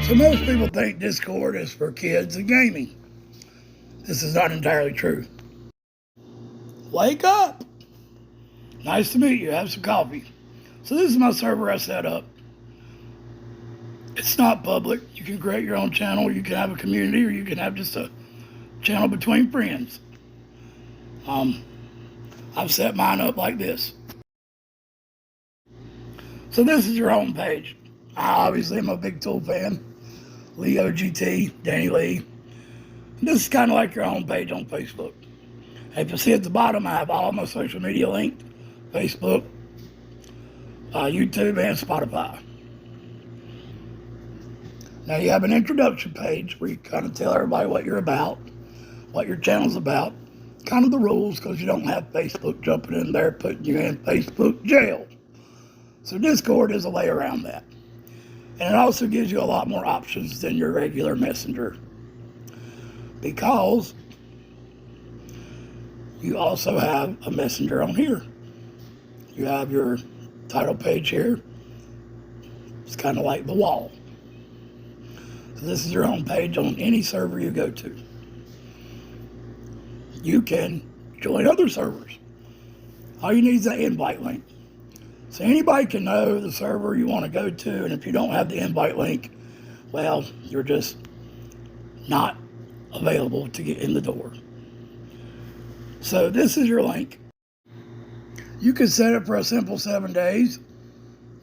So most people think Discord is for kids and gaming. This is not entirely true. Wake up! Nice to meet you. Have some coffee. So this is my server I set up. It's not public. You can create your own channel. You can have a community, or you can have just a channel between friends. I've set mine up like this. So this is your home page. I obviously am a big Tool fan. Leo GT, Danny Lee. This is kind of like your home page on Facebook. If you see at the bottom, I have all my social media linked. Facebook, YouTube, and Spotify. Now you have an introduction page where you kind of tell everybody what you're about, what your channel's about, kind of the rules, because you don't have Facebook jumping in there putting you in Facebook jail. So Discord is a way around that. And it also gives you a lot more options than your regular messenger, because you also have a messenger on here. You have your title page here. It's kind of like the wall. So this is your home page on any server you go to. You can join other servers. All you need is that invite link. So anybody can know the server you want to go to, and if you don't have the invite link, well, you're just not available to get in the door. So this is your link. You can set it for a simple 7 days,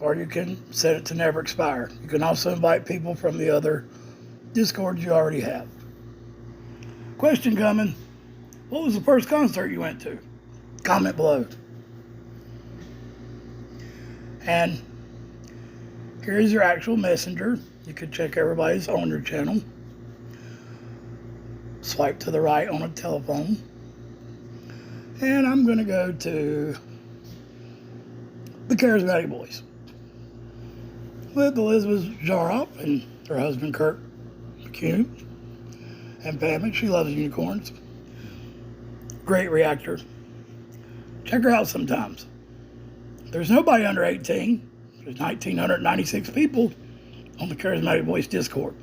or you can set it to never expire. You can also invite people from the other Discords you already have. Question coming. What was the first concert you went to? Comment below. And here's your actual messenger. You can check everybody's on your channel. Swipe to the right on a telephone. And I'm going to go to the Charismatic Boys with Elizabeth Jaroff and her husband Kurt McCune and family. She loves unicorns. Great reactor. Check her out sometimes. There's nobody under 18. There's 1,996 people on the Charismatic Voice Discord.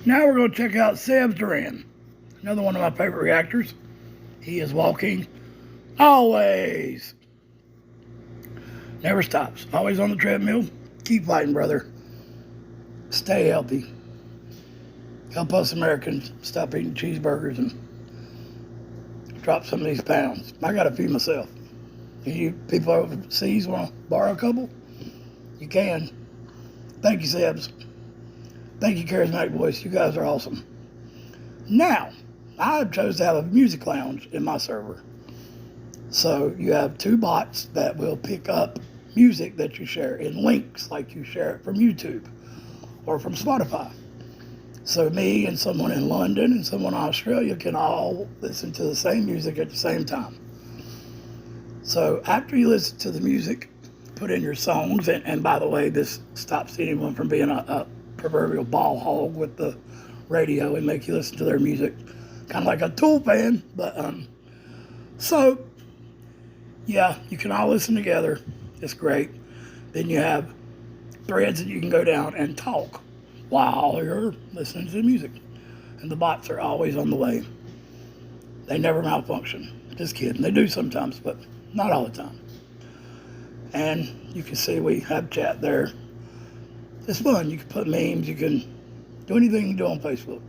Now we're going to check out Sebs Duran, another one of my favorite reactors. He is walking always. Never stops. Always on the treadmill. Keep fighting, brother. Stay healthy. Help us Americans stop eating cheeseburgers and drop some of these pounds. I got a few myself. You people overseas want to borrow a couple? You can. Thank you, Sebs. Thank you, Charismatic Voice. You guys are awesome. Now, I chose to have a music lounge in my server. So you have 2 bots that will pick up music that you share in links, like you share it from YouTube or from Spotify. So me and someone in London and someone in Australia can all listen to the same music at the same time. So after you listen to the music, put in your songs, and by the way, this stops anyone from being a proverbial ball hog with the radio and make you listen to their music. Kind of like a Tool fan, but so yeah, you can all listen together. It's great. Then you have threads that you can go down and talk while you're listening to the music. And the bots are always on the way. They never malfunction. Just kidding. They do sometimes, but not all the time. And you can see we have chat there. It's fun. You can put memes. You can do anything you do on Facebook.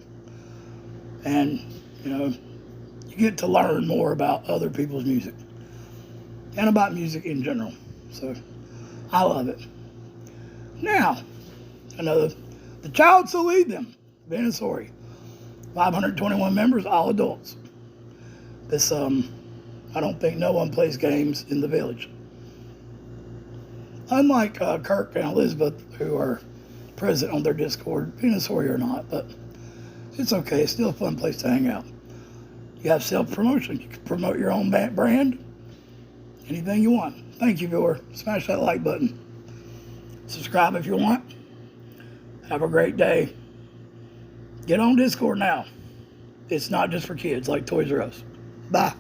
And, you know, you get to learn more about other people's music and about music in general. So I love it. Now, the child shall lead them. Venusauri. 521 members, all adults. This, I don't think no one plays games in the village. Unlike Kirk and Elizabeth, who are present on their Discord, Venusauri or not, but it's okay. It's still a fun place to hang out. You have self-promotion. You can promote your own brand, anything you want. Thank you, viewer. Smash that like button. Subscribe if you want. Have a great day. Get on Discord now. It's not just for kids like Toys R Us. Bye.